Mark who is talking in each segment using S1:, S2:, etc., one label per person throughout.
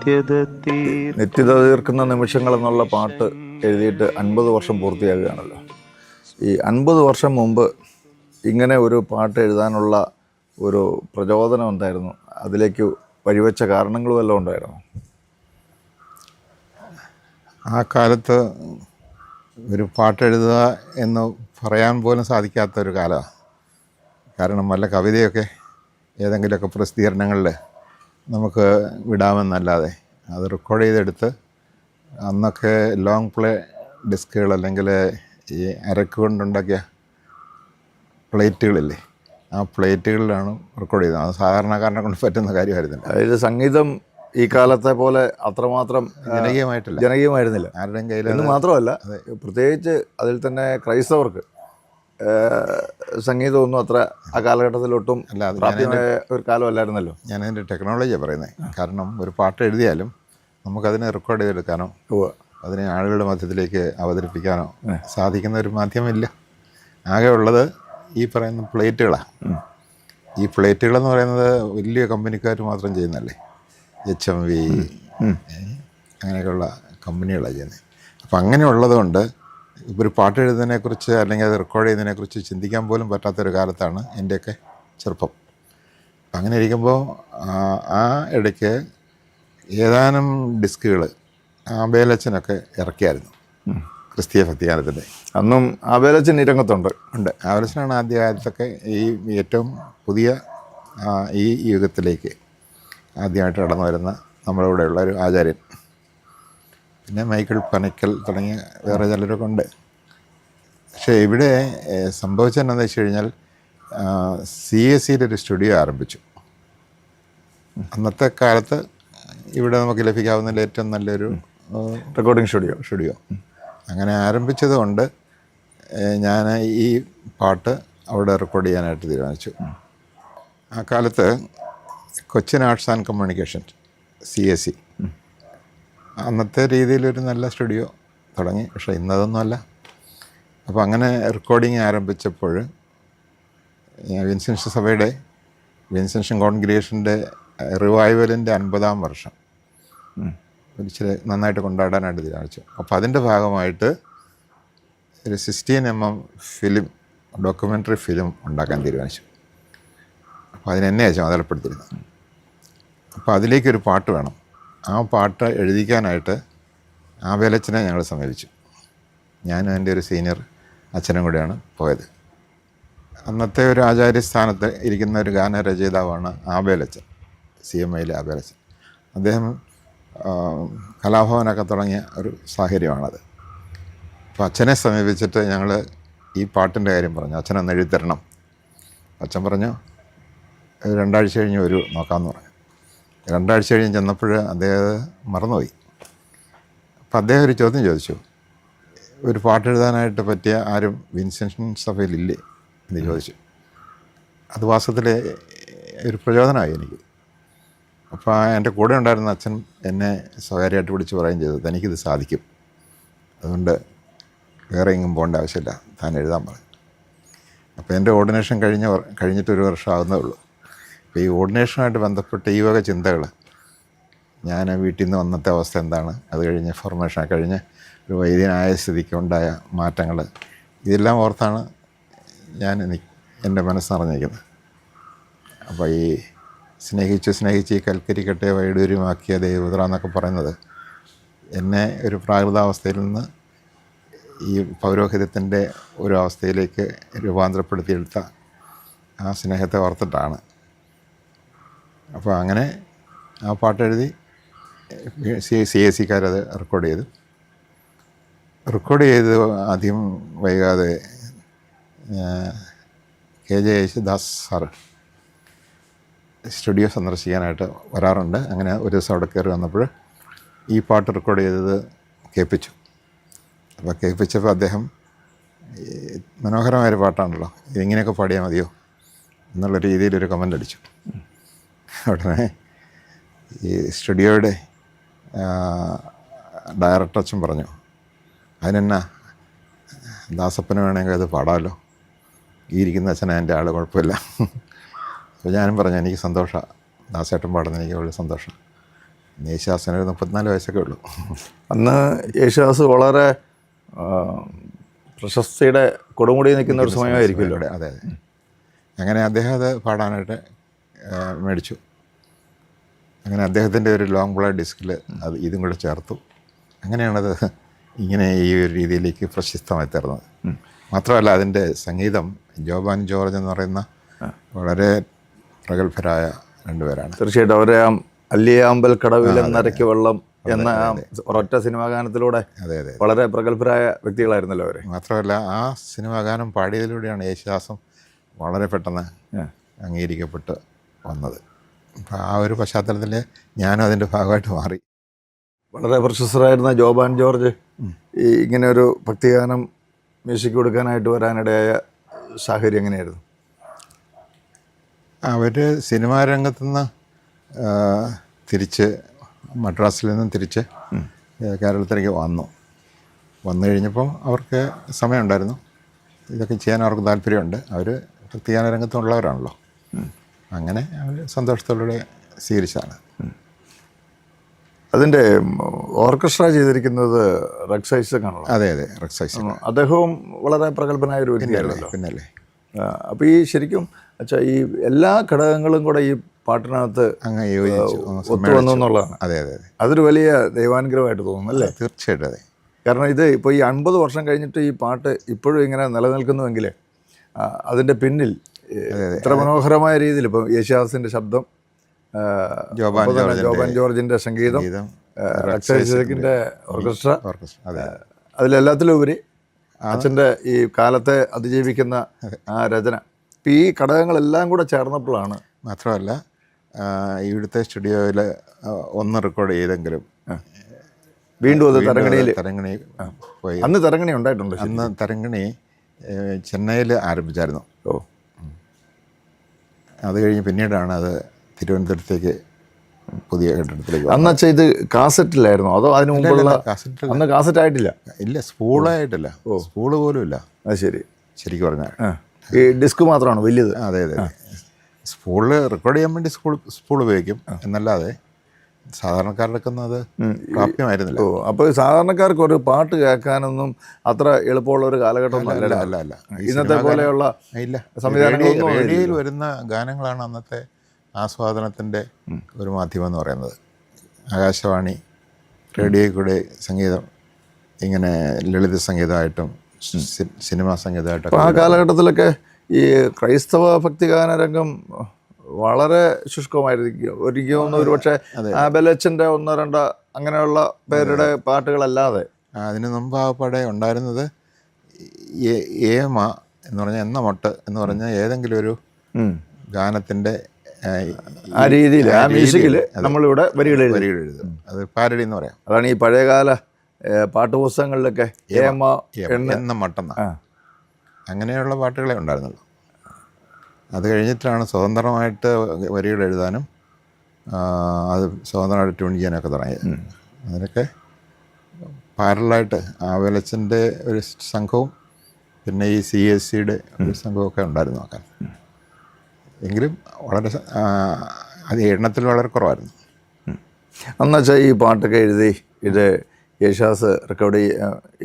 S1: നിത്യത തീർക്കുന്ന നിമിഷങ്ങൾ എന്നുള്ള പാട്ട് എഴുതിയിട്ട് 50 വർഷം പൂർത്തിയാകുകയാണല്ലോ. ഈ 50 വർഷം മുമ്പ് ഇങ്ങനെ ഒരു പാട്ട് എഴുതാനുള്ള ഒരു പ്രചോദനം എന്തായിരുന്നു? അതിലേക്ക് വഴിവെച്ച കാരണങ്ങൾ വല്ലതും ഉണ്ടായിരുന്നു?
S2: ആ കാലത്ത് ഒരു പാട്ടെഴുതുക എന്ന് പറയാൻ പോലും സാധിക്കാത്തൊരു കാലമാണ്. കാരണം വല്ല കവിതയൊക്കെ ഏതെങ്കിലുമൊക്കെ പ്രസിദ്ധീകരണങ്ങളിൽ നമുക്ക് വിടാമെന്നല്ലാതെ അത് റെക്കോർഡ് ചെയ്തെടുത്ത് അന്നൊക്കെ ലോങ് പ്ലേ ഡിസ്കുകൾ അല്ലെങ്കിൽ ഈ അരക്ക് കൊണ്ടുണ്ടാക്കിയ പ്ലേറ്റുകളില്ലേ, ആ പ്ലേറ്റുകളിലാണ് റെക്കോർഡ് ചെയ്തത്. അത് സാധാരണക്കാരനെ കൊണ്ട് പറ്റുന്ന കാര്യമായിരുന്നില്ല.
S1: അതായത് സംഗീതം ഈ കാലത്തെ പോലെ അത്രമാത്രം
S2: ജനകീയമായിരുന്നില്ല
S1: ആരുടെയും കയ്യിൽ. എന്ന് മാത്രമല്ല, പ്രത്യേകിച്ച് അതിൽ തന്നെ ക്രൈസ്തവർക്ക് സംഗീതമൊന്നും അത്ര ആ കാലഘട്ടത്തിലൊട്ടും പ്രാപ്യമായ ഒരു കാലമല്ലായിരുന്നല്ലോ.
S2: ഞാനതിൻ്റെ ടെക്നോളജിയാണ് പറയുന്നത്. കാരണം ഒരു പാട്ട് എഴുതിയാലും നമുക്കതിനെ റെക്കോർഡ് ചെയ്തെടുക്കാനോ അതിനെ ആളുകളുടെ മധ്യത്തിലേക്ക് അവതരിപ്പിക്കാനോ സാധിക്കുന്ന ഒരു മാധ്യമമില്ല. ആകെ ഉള്ളത് ഈ പറയുന്ന പ്ലേറ്റുകളാണ്. ഈ പ്ലേറ്റുകളെന്ന് പറയുന്നത് വലിയ കമ്പനിക്കാർ മാത്രം ചെയ്യുന്നതല്ലേ. HMV അങ്ങനെയൊക്കെയുള്ള കമ്പനികളാണ് ചെയ്യുന്നത്. അപ്പം അങ്ങനെയുള്ളത് കൊണ്ട് ഒരു പാട്ട് എഴുതുന്നതിനെക്കുറിച്ച് അല്ലെങ്കിൽ അത് റെക്കോർഡ് ചെയ്യുന്നതിനെക്കുറിച്ച് ചിന്തിക്കാൻ പോലും പറ്റാത്തൊരു കാലത്താണ് എൻ്റെയൊക്കെ ചെറുപ്പം. അങ്ങനെ ഇരിക്കുമ്പോൾ ആ ഇടയ്ക്ക് ഏതാനും ഡിസ്കുകൾ ആബേലച്ചനൊക്കെ ഇറക്കിയായിരുന്നു, ക്രിസ്തീയ ഭക്തിഗാനത്തിൻ്റെ.
S1: അന്നും ആബേലച്ചൻ ഈ രംഗത്തുണ്ട്.
S2: ആബേലച്ചനാണ് ആദ്യകാലത്തൊക്കെ ഈ ഏറ്റവും പുതിയ ഈ യുഗത്തിലേക്ക് ആദ്യമായിട്ട് കടന്നു വരുന്ന നമ്മുടെ ഇവിടെയുള്ള ഒരു ആചാര്യൻ. പിന്നെ മൈക്കിൾ പനക്കൽ തുടങ്ങിയ വേറെ ചിലരൊക്കെ ഉണ്ട്. പക്ഷേ ഇവിടെ സംഭവിച്ചതെന്നു വെച്ച് കഴിഞ്ഞാൽ CSCയുടെ ഒരു സ്റ്റുഡിയോ ആരംഭിച്ചു. അന്നത്തെ കാലത്ത് ഇവിടെ നമുക്ക് ലഭിക്കാവുന്നതിൽ ഏറ്റവും നല്ലൊരു
S1: റെക്കോർഡിംഗ്
S2: സ്റ്റുഡിയോ അങ്ങനെ ആരംഭിച്ചത് കൊണ്ട് ഞാൻ ഈ പാട്ട് അവിടെ റെക്കോർഡ് ചെയ്യാനായിട്ട് തീരുമാനിച്ചു. ആ കാലത്ത് Cochin arts and communication CSC അന്നത്തെ രീതിയിലൊരു നല്ല സ്റ്റുഡിയോ തുടങ്ങി. പക്ഷേ ഇന്നതൊന്നുമല്ല. അപ്പോൾ അങ്ങനെ റെക്കോർഡിങ് ആരംഭിച്ചപ്പോൾ വിൻസെൻഷൻ സഭയുടെ വിൻസെൻഷൻ കോൺഗ്രിഗേഷൻ്റെ റിവൈവലിൻ്റെ 50-ാം വർഷം ഇച്ചിരി നന്നായിട്ട് കൊണ്ടാടാനായിട്ട് തീരുമാനിച്ചു. അപ്പോൾ അതിൻ്റെ ഭാഗമായിട്ട് ഒരു 16mm ഫിലിം, ഡോക്യുമെൻ്ററി ഫിലിം ഉണ്ടാക്കാൻ തീരുമാനിച്ചു. അപ്പോൾ അതിനെന്നെയാണ് ചുമതലപ്പെടുത്തിയിരുന്നത്. അപ്പോൾ അതിലേക്കൊരു പാട്ട് വേണം. ആ പാട്ട് എഴുതിക്കാനായിട്ട് ആബേലച്ചനെ ഞങ്ങൾ സമീപിച്ചു. ഞാനും എൻ്റെ ഒരു സീനിയർ അച്ഛനും കൂടെയാണ് പോയത്. അന്നത്തെ ഒരു ആചാര്യസ്ഥാനത്ത് ഇരിക്കുന്ന ഒരു ഗാനരചയിതാവാണ് ആബേലച്ചൻ, CMIയിലെ ആബേലച്ചൻ. അദ്ദേഹം കലാഭവനൊക്കെ തുടങ്ങിയ ഒരു സാഹചര്യമാണത്. അപ്പോൾ അച്ഛനെ സമീപിച്ചിട്ട് ഞങ്ങൾ ഈ പാട്ടിൻ്റെ കാര്യം പറഞ്ഞു. അച്ഛനൊന്ന് എഴുതിത്തരണം. അച്ഛൻ പറഞ്ഞു 2 ആഴ്ച കഴിഞ്ഞ് ഒരു നോക്കാമെന്ന് പറഞ്ഞു. 2 ആഴ്ച കഴിഞ്ഞ് ചെന്നപ്പോൾ അദ്ദേഹം മറന്നുപോയി. അപ്പം അദ്ദേഹം ഒരു ചോദ്യം ചോദിച്ചു, ഒരു പാട്ടെഴുതാനായിട്ട് പറ്റിയ ആരും വിൻസെൻഷൻ സഭയിലില്ലേ എന്ന് ചോദിച്ചു. അത് വാസ്തവത്തിൽ ഒരു പ്രചോദനമായി എനിക്ക്. അപ്പോൾ എൻ്റെ കൂടെ ഉണ്ടായിരുന്ന അച്ഛൻ എന്നെ സ്വകാര്യമായിട്ട് വിളിച്ച് പറയുകയും ചെയ്തു, തനിക്കിത് സാധിക്കും, അതുകൊണ്ട് വേറെ എങ്ങും പോകേണ്ട ആവശ്യമില്ല, താൻ എഴുതാൻ പറഞ്ഞു. അപ്പോൾ എൻ്റെ ഓർഡിനേഷൻ കഴിഞ്ഞിട്ട് 1 വർഷം ആകുന്നേ ഉള്ളൂ. അപ്പോൾ ഈ ഓർഡിനേഷനുമായിട്ട് ബന്ധപ്പെട്ട് ഈ വക ചിന്തകൾ, ഞാൻ വീട്ടിൽ നിന്ന് വന്നത്തെ അവസ്ഥ എന്താണ്, അത് കഴിഞ്ഞ് ഫോർമേഷൻ കഴിഞ്ഞ് ഒരു വൈദ്യനായ സ്ഥിതിക്ക് ഉണ്ടായ മാറ്റങ്ങൾ, ഇതെല്ലാം ഓർത്താണ് എൻ്റെ മനസ്സ് നിറഞ്ഞിരിക്കുന്നത്. അപ്പോൾ ഈ സ്നേഹിച്ച് ഈ കൽക്കരിക്കട്ടെ വൈഡൂര്യമാക്കിയ ദേവപുത്ര എന്നൊക്കെ പറയുന്നത് എന്നെ ഒരു പ്രാകൃതാവസ്ഥയിൽ നിന്ന് ഈ പൗരോഹിത്യത്തിൻ്റെ ഒരു അവസ്ഥയിലേക്ക് രൂപാന്തരപ്പെടുത്തിയെടുത്ത ആ സ്നേഹത്തെ ഓർത്തിട്ടാണ്. അപ്പോൾ അങ്ങനെ ആ പാട്ടെഴുതി CSCക്കാരത് റെക്കോർഡ് ചെയ്ത് ആദ്യം വൈകാതെ KJ യേശുദാസ് സാറ് സ്റ്റുഡിയോ സന്ദർശിക്കാനായിട്ട് വരാറുണ്ട്. അങ്ങനെ ഒരു ദിവസം അവിടെ കയറി വന്നപ്പോൾ ഈ പാട്ട് റെക്കോർഡ് ചെയ്തത് കേൾപ്പിച്ചു. അപ്പോൾ കേൾപ്പിച്ചപ്പോൾ അദ്ദേഹം, മനോഹരമായൊരു പാട്ടാണല്ലോ, ഇതിങ്ങനെയൊക്കെ പാടിയാൽ മതിയോ എന്നുള്ള രീതിയിലൊരു കമൻ്റ് അടിച്ചു. ഉടനെ ഈ സ്റ്റുഡിയോയുടെ ഡയറക്ടർ അച്ഛൻ പറഞ്ഞു, അതിനെന്നാ ദാസപ്പന് വേണമെങ്കിൽ അത് പാടാമല്ലോ, ഈ ഇരിക്കുന്ന അച്ഛനാ എൻ്റെ ആൾ, കുഴപ്പമില്ല. അപ്പോൾ ഞാനും പറഞ്ഞു, എനിക്ക് സന്തോഷമാണ്, ദാസേട്ടൻ പാടുന്ന എനിക്ക് വളരെ സന്തോഷം. യേശുദാസിന് ഒരു 34 വയസ്സൊക്കെ ഉള്ളൂ.
S1: അന്ന് യേശുദാസ് വളരെ പ്രശസ്തിയുടെ കൊടുമുടി നിൽക്കുന്ന ഒരു സമയമായിരിക്കുമല്ലോ.
S2: അതെ അതെ. അങ്ങനെ അദ്ദേഹം അത് പാടാനായിട്ട് മേടിച്ചു. അങ്ങനെ അദ്ദേഹത്തിൻ്റെ ഒരു ലോങ് പ്ലേ ഡിസ്കിൽ അത് ഇതും കൂടെ ചേർത്തു. അങ്ങനെയാണത് ഇങ്ങനെ ഈ ഒരു രീതിയിലേക്ക് പ്രശസ്തമായി തീർന്നത്. മാത്രമല്ല അതിൻ്റെ സംഗീതം ജോബാൻ ജോർജ് എന്ന് പറയുന്ന വളരെ പ്രഗത്ഭരായ രണ്ടുപേരാണ്.
S1: തീർച്ചയായിട്ടും അവരെ അല്ലിയാമ്പൽ കടവിലെന്നരയ്ക്ക് വെള്ളം എന്ന ഒരൊറ്റ സിനിമാ ഗാനത്തിലൂടെ
S2: അതെ അതെ
S1: വളരെ പ്രഗത്ഭരായ വ്യക്തികളായിരുന്നല്ലോ അവർ.
S2: മാത്രമല്ല ആ സിനിമാ ഗാനം പാടിയതിലൂടെയാണ് യേശുദാസും വളരെ പെട്ടെന്ന് അംഗീകരിക്കപ്പെട്ട് വന്നത്. അപ്പോൾ ആ ഒരു പശ്ചാത്തലത്തിൽ ഞാനും അതിൻ്റെ ഭാഗമായിട്ട് മാറി.
S1: വളരെ പ്രശസ്തരായിരുന്ന ജോബാൻ ജോർജ് ഈ ഇങ്ങനെ ഒരു ഭക്തിഗാനം മ്യൂസിക് കൊടുക്കാനായിട്ട് വരാനിടയായ സാഹചര്യം എങ്ങനെയായിരുന്നു?
S2: അവർ സിനിമാ രംഗത്തുനിന്ന് തിരിച്ച് മദ്രാസിൽ നിന്നും തിരിച്ച് കേരളത്തിലേക്ക് വന്നു കഴിഞ്ഞപ്പോൾ അവർക്ക് സമയമുണ്ടായിരുന്നു. ഇതൊക്കെ ചെയ്യാൻ അവർക്ക് താല്പര്യമുണ്ട്. അവർ ഭക്തിഗാന രംഗത്തുള്ളവരാണല്ലോ. അങ്ങനെ അവർ സന്തോഷത്തോടെ സ്വീകരിച്ചാണ്.
S1: അതിൻ്റെ ഓർക്കസ്ട്ര ചെയ്തിരിക്കുന്നത് റെക്സ് ഐസക് ആണല്ലോ.
S2: അതെ അതെ, റെക്സ് ഐസക്.
S1: അദ്ദേഹവും വളരെ പ്രഗത്ഭനായ ഒരു വ്യക്തിയാണല്ലോ.
S2: പിന്നല്ലേ.
S1: അപ്പോൾ ഈ ശരിക്കും ഈ എല്ലാ ഘടകങ്ങളും കൂടെ ഈ പാട്ടിനകത്ത്
S2: അങ്ങ് യോജിച്ചു
S1: ഒത്തുവന്നു എന്നുള്ളതാണ്.
S2: അതെ അതെ അതെ,
S1: അതൊരു വലിയ ദൈവാനുഗ്രഹമായിട്ട് തോന്നുന്നു അല്ലേ?
S2: തീർച്ചയായിട്ടും അതെ.
S1: കാരണം ഇത് ഇപ്പോൾ ഈ 50 വർഷം കഴിഞ്ഞിട്ട് ഈ പാട്ട് ഇപ്പോഴും ഇങ്ങനെ നിലനിൽക്കുന്നുവെങ്കിൽ അതിൻ്റെ പിന്നിൽ ഇത്ര മനോഹരമായ രീതിയിൽ ഇപ്പോൾ യേശുദാസിൻ്റെ ശബ്ദം, ജോബാൻ ജോർജിൻ്റെ സംഗീതം, റെക്സ് ഐസക്കിൻ്റെ ഓർക്കസ്ട്ര, അതിലെല്ലാത്തിലും ഉപരി അച്ഛൻ്റെ ഈ കാലത്തെ അതിജീവിക്കുന്ന ആ രചന, ഇപ്പം ഈ ഘടകങ്ങളെല്ലാം കൂടെ ചേർന്നപ്പോഴാണ്.
S2: മാത്രമല്ല ഇവിടുത്തെ സ്റ്റുഡിയോയിൽ ഒന്ന് റെക്കോർഡ് ചെയ്തെങ്കിലും
S1: വീണ്ടും അത്
S2: തരങ്കണി പോയി.
S1: അന്ന് തരങ്കണി ഉണ്ടായിട്ടുണ്ട്.
S2: അന്ന് തരങ്കണി ചെന്നൈയിൽ ആരംഭിച്ചായിരുന്നു. അത് കഴിഞ്ഞ് പിന്നീടാണ് അത് തിരുവനന്തപുരത്തേക്ക് പുതിയ കെട്ടിടത്തിലേക്ക്.
S1: അന്ന് അച്ഛാ ഇത് കാസറ്റിലായിരുന്നോ അതോ അതിന് മുമ്പുള്ള? അന്ന് കാസറ്റ് ആയിട്ടില്ല.
S2: ഇല്ല, സ്പൂളായിട്ടില്ല. സ്പൂള് പോലും ഇല്ല.
S1: അത് ശരി.
S2: ശരിക്കും പറഞ്ഞാൽ
S1: ഈ ഡിസ്ക് മാത്രമാണ് വലിയത്.
S2: അതെ അതെ. സ്പൂളിൽ റെക്കോർഡ് ചെയ്യാൻ വേണ്ടി സ്പൂൾ ഉപയോഗിക്കും എന്നല്ലാതെ സാധാരണക്കാരുടെ ഒന്നും അത് പ്രാപ്യമായിരുന്നില്ല.
S1: അപ്പോൾ സാധാരണക്കാർക്ക് ഒരു പാട്ട് കേൾക്കാനൊന്നും അത്ര എളുപ്പമുള്ള ഒരു കാലഘട്ടം
S2: അല്ല.
S1: ഇന്നത്തെ പോലെയുള്ള
S2: ഇല്ല.
S1: സംവിധാനങ്ങളൊന്നും.
S2: റേഡിയോയിൽ വരുന്ന ഗാനങ്ങളാണ് അന്നത്തെ ആസ്വാദനത്തിൻ്റെ ഒരു മാധ്യമം എന്ന് പറയുന്നത്. ആകാശവാണി, റേഡിയോയിൽ കൂടെ സംഗീതം ഇങ്ങനെ ലളിത സംഗീതമായിട്ടും സിനിമാ സംഗീതമായിട്ടും.
S1: ആ കാലഘട്ടത്തിലൊക്കെ ഈ ക്രൈസ്തവ ഭക്തിഗാന രംഗം വളരെ ശുഷ്കമായിരിക്കും. ഒരിക്കലും ഒരുപക്ഷെ ബെലച്ചൻ്റെ 1-2 അങ്ങനെയുള്ള പേരുടെ പാട്ടുകളല്ലാതെ.
S2: അതിന് മുമ്പ് ആ പടം ഉണ്ടായിരുന്നത് ഏമ എന്ന് പറഞ്ഞാൽ എന്ന മൊട്ട് എന്ന് പറഞ്ഞാൽ ഏതെങ്കിലും ഒരു ഗാനത്തിൻ്റെ
S1: ആ രീതിയിൽ ആ മ്യൂസിക്കിൽ നമ്മളിവിടെ വരികൾ
S2: എഴുതും. അത് പാരഡി എന്ന് പറയാം.
S1: അതാണ് ഈ പഴയകാല പാട്ടുപുസ്തകങ്ങളിലൊക്കെ
S2: എന്ന മട്ടെന്ന അങ്ങനെയുള്ള പാട്ടുകളെ ഉണ്ടായിരുന്നുള്ളൂ. അത് കഴിഞ്ഞിട്ടാണ് സ്വതന്ത്രമായിട്ട് വരികൾ എഴുതാനും അത് സ്വതന്ത്രമായിട്ട് ട്യൂൺ ചെയ്യാനൊക്കെ തുടങ്ങിയത്. അതിനൊക്കെ പാരലായിട്ട് ആവലച്ചൻ്റെ ഒരു സംഘവും പിന്നെ ഈ CSCയുടെ ഒരു സംഘമൊക്കെ ഉണ്ടായിരുന്നു നോക്കാൻ. എങ്കിലും വളരെ അത് എണ്ണത്തിൽ വളരെ കുറവായിരുന്നു.
S1: എന്നുവെച്ചാൽ ഈ പാട്ടൊക്കെ എഴുതി ഇത് യേശുദാസ്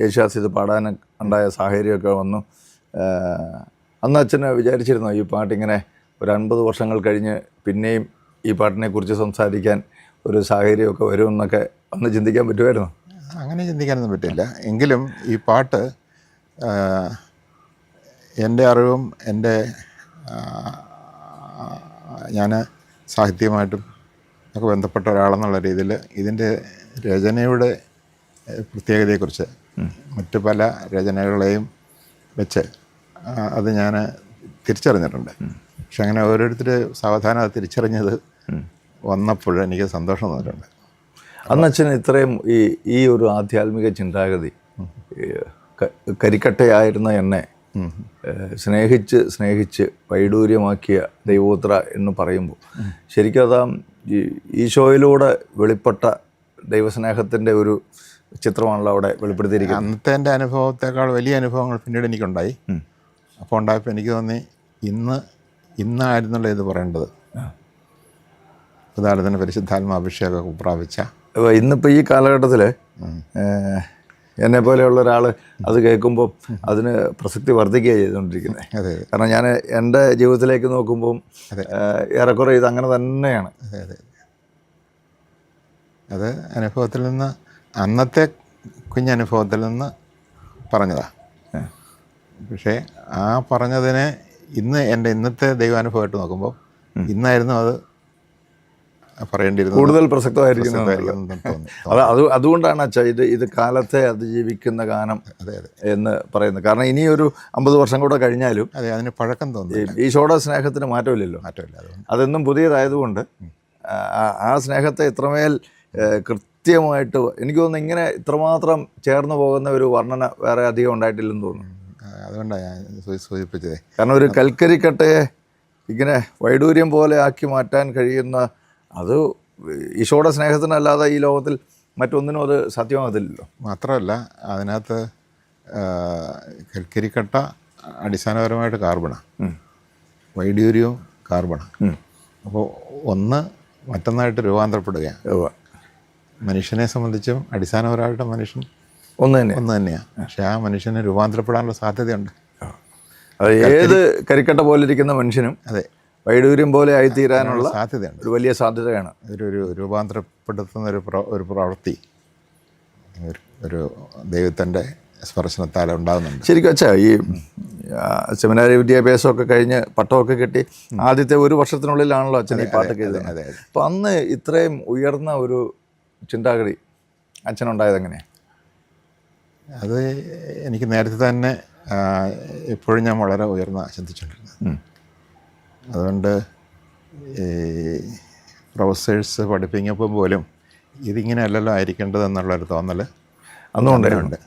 S1: യേശുദാസ് ഇത് പാടാൻ ഉണ്ടായ സാഹചര്യമൊക്കെ വന്നു. അന്ന് അച്ഛന് വിചാരിച്ചിരുന്നോ ഈ പാട്ടിങ്ങനെ ഒരു 50 വർഷങ്ങൾ കഴിഞ്ഞ് പിന്നെയും ഈ പാട്ടിനെക്കുറിച്ച് സംസാരിക്കാൻ ഒരു സാഹചര്യമൊക്കെ വരുമെന്നൊക്കെ അന്ന് ചിന്തിക്കാൻ പറ്റുമായിരുന്നു?
S2: അങ്ങനെ ചിന്തിക്കാനൊന്നും പറ്റില്ല. എങ്കിലും ഈ പാട്ട് എൻ്റെ അറിവും എൻ്റെ ഞാൻ സാഹിത്യമായിട്ടും ഒക്കെ ബന്ധപ്പെട്ട ഒരാളെന്നുള്ള രീതിയിൽ ഇതിൻ്റെ രചനയുടെ പ്രത്യേകതയെക്കുറിച്ച് മറ്റു പല രചനകളെയും വെച്ച് അത് ഞാൻ തിരിച്ചറിഞ്ഞിട്ടുണ്ട്. പക്ഷെ അങ്ങനെ ഓരോരുത്തർ സാവധാനം അത് തിരിച്ചറിഞ്ഞത് വന്നപ്പോൾ എനിക്ക് സന്തോഷം തോന്നിയിട്ടുണ്ട്.
S1: അന്ന് അച്ഛന് ഇത്രയും ഈ ഒരു ആധ്യാത്മിക ചിന്താഗതി, കരിക്കട്ടയായിരുന്ന എന്നെ സ്നേഹിച്ച് വൈഡൂര്യമാക്കിയ ദൈവോത്ര എന്ന് പറയുമ്പോൾ ശരിക്കും അതാ ഈശോയിലൂടെ വെളിപ്പെട്ട ദൈവസ്നേഹത്തിൻ്റെ ഒരു ചിത്രമാണല്ലോ അവിടെ വെളിപ്പെടുത്തിയിരിക്കുന്നത്.
S2: അന്നത്തെ എൻ്റെ അനുഭവത്തെക്കാൾ വലിയ അനുഭവങ്ങൾ പിന്നീട് എനിക്കുണ്ടായി. അപ്പോൾ ഉണ്ടായപ്പോൾ എനിക്ക് തോന്നി ഇന്നായിരുന്നല്ലോ ഇത് പറയേണ്ടത്. ഉദാഹരണത്തിന് പരിശുദ്ധാത്മാഭിഷേകമൊക്കെ പ്രാപിച്ച
S1: അപ്പോൾ ഇന്നിപ്പോൾ ഈ കാലഘട്ടത്തിൽ എന്നെ പോലെയുള്ള ഒരാൾ അത് കേൾക്കുമ്പോൾ അതിന് പ്രസക്തി വർദ്ധിക്കുകയാണ് ചെയ്തുകൊണ്ടിരിക്കുന്നത്.
S2: അതെ
S1: കാരണം ഞാൻ എൻ്റെ ജീവിതത്തിലേക്ക് നോക്കുമ്പം ഏറെക്കുറെ ഇത് അങ്ങനെ തന്നെയാണ്.
S2: അതെ അതെ അത് അനുഭവത്തിൽ നിന്ന്, അന്നത്തെ കുഞ്ഞനുഭവത്തിൽ നിന്ന് പറഞ്ഞതാണ്. പക്ഷേ ആ പറഞ്ഞതിനെ ഇന്ന് ഇന്നത്തെ ദൈവാനുഭവമായിട്ട് നോക്കുമ്പോൾ ഇന്നായിരുന്നു അത് പറയേണ്ടിയിരുന്നത്,
S1: കൂടുതൽ പ്രസക്തമായിരിക്കുന്നു.
S2: തോന്നി.
S1: അതുകൊണ്ടാണ് അച്ഛാ ഇത് കാലത്തെ അതിജീവിക്കുന്ന ഗാനം എന്ന് പറയുന്നത്. കാരണം ഇനിയൊരു 50 വർഷം കൂടെ കഴിഞ്ഞാലും
S2: അതെ അതിന് പഴക്കം തോന്നി.
S1: ഈശോയുടെ സ്നേഹത്തിന് മാറ്റമില്ലല്ലോ. അതെന്നും പുതിയതായതുകൊണ്ട് ആ സ്നേഹത്തെ ഇത്രമേൽ കൃത്യമായിട്ട് എനിക്ക് തോന്നുന്നു ഇങ്ങനെ ഇത്രമാത്രം ചേർന്ന് പോകുന്ന ഒരു വർണ്ണന വേറെ അധികം ഉണ്ടായിട്ടില്ലെന്ന് തോന്നുന്നു.
S2: അതുകൊണ്ടാണ് ഞാൻ സൂചിപ്പിച്ചത്.
S1: കാരണം ഒരു കൽക്കരിക്കട്ടയെ ഇങ്ങനെ വൈഡൂര്യം പോലെ ആക്കി മാറ്റാൻ കഴിയുന്ന, അത് ഈശോയുടെ സ്നേഹത്തിനല്ലാതെ ഈ ലോകത്തിൽ മറ്റൊന്നിനും അത് സാധ്യമാകത്തില്ലല്ലോ.
S2: മാത്രമല്ല അതിനകത്ത് കൽക്കരിക്കട്ട അടിസ്ഥാനപരമായിട്ട് കാർബണാണ്, വൈഡൂര്യവും കാർബണാണ്. അപ്പോൾ ഒന്ന് മറ്റൊന്നായിട്ട് രൂപാന്തരപ്പെടുകയാണ്. മനുഷ്യനെ സംബന്ധിച്ചും അടിസ്ഥാനപരമായിട്ട് മനുഷ്യൻ ഒന്ന് തന്നെയാണ്. പക്ഷെ ആ മനുഷ്യന് രൂപാന്തരപ്പെടാനുള്ള സാധ്യതയുണ്ട്.
S1: അത് ഏത് കരിക്കട്ട പോലെ ഇരിക്കുന്ന മനുഷ്യനും
S2: അതെ
S1: വൈഡൂര്യം പോലെ ആയിത്തീരാനുള്ള
S2: സാധ്യതയുണ്ട്.
S1: ഒരു വലിയ സാധ്യതയാണ്.
S2: ഒരു രൂപാന്തരപ്പെടുത്തുന്ന ഒരു പ്രവൃത്തി ഒരു ദൈവത്തിൻ്റെ സ്പർശനത്താൽ ഉണ്ടാകുന്നുണ്ട്.
S1: ശരിക്കും വെച്ചാൽ ഈ സെമിനാരി വിദ്യാഭ്യാസമൊക്കെ കഴിഞ്ഞ് പട്ടമൊക്കെ കിട്ടി ആദ്യത്തെ 1 വർഷത്തിനുള്ളിലാണല്ലോ അച്ഛൻ ഈ പാട്ടൊക്കെ എഴുതുന്നത്. അപ്പം അന്ന് ഇത്രയും ഉയർന്ന ഒരു ചിന്താഗതി അച്ഛനുണ്ടായത് എങ്ങനെയാണ്?
S2: അത് എനിക്ക് നേരത്തെ തന്നെ എപ്പോഴും ഞാൻ വളരെ ഉയർന്ന ചിന്തിച്ചുകൊണ്ടിരുന്നത്. അതുകൊണ്ട് ഈ പ്രൊഫസേഴ്സ് പഠിപ്പിക്കുമ്പോൾ പോലും ഇതിങ്ങനെ അല്ലല്ലോ ആയിരിക്കേണ്ടതെന്നുള്ളൊരു തോന്നൽ
S1: അന്നുണ്ട്.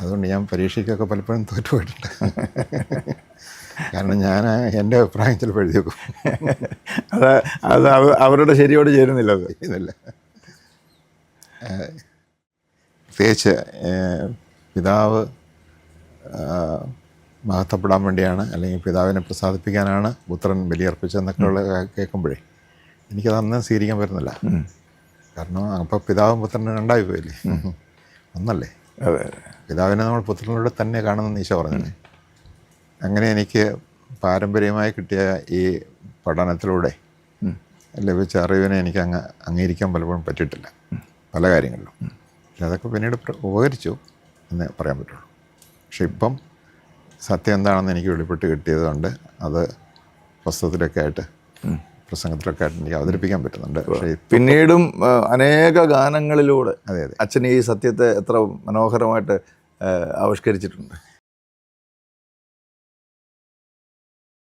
S2: അതുകൊണ്ട് ഞാൻ പരീക്ഷയ്ക്കൊക്കെ പലപ്പോഴും തോറ്റുപോയിട്ടുണ്ട്. കാരണം ഞാൻ എൻ്റെ അഭിപ്രായം ചിലപ്പോൾ എഴുതി വെക്കും.
S1: അത് അവരുടെ ശരിയോട് ചേരുന്നില്ല. അത്
S2: ഇതല്ല പ്രത്യേകിച്ച് പിതാവ് മഹത്വപ്പെടാൻ വേണ്ടിയാണ്, അല്ലെങ്കിൽ പിതാവിനെ പ്രസാദിപ്പിക്കാനാണ് പുത്രൻ ബലിയർപ്പിച്ചതെന്നൊക്കെയുള്ള കേൾക്കുമ്പോഴേ എനിക്കത് അന്ന് സ്വീകരിക്കാൻ പറ്റുന്നില്ല. കാരണം അപ്പോൾ പിതാവും പുത്രനും രണ്ടായി പോയില്ലേ, ഒന്നല്ലേ. പിതാവിനെ നമ്മൾ പുത്രനിലൂടെ തന്നെ കാണുമെന്ന് ഈശോ പറഞ്ഞില്ലേ. അങ്ങനെ എനിക്ക് പാരമ്പര്യമായി കിട്ടിയ ഈ പഠനത്തിലൂടെ ലഭിച്ച അറിവിനെ എനിക്ക് അംഗീകരിക്കാൻ പലപ്പോഴും പറ്റിയിട്ടില്ല പല കാര്യങ്ങളിലും. പക്ഷെ അതൊക്കെ പിന്നീട് ഉപകരിച്ചു എന്ന് പറയാൻ പറ്റുള്ളൂ. പക്ഷെ ഇപ്പം സത്യം എന്താണെന്ന് എനിക്ക് വെളിപ്പെട്ട് കിട്ടിയതുകൊണ്ട് അത് പുസ്തകത്തിലൊക്കെ ആയിട്ട് പ്രസംഗത്തിലൊക്കെ ആയിട്ട് എനിക്ക് അവതരിപ്പിക്കാൻ പറ്റുന്നുണ്ട്. പക്ഷേ
S1: പിന്നീടും അനേക ഗാനങ്ങളിലൂടെ അച്ഛൻ ഈ സത്യത്തെ എത്ര മനോഹരമായിട്ട് ആവിഷ്കരിച്ചിട്ടുണ്ട്.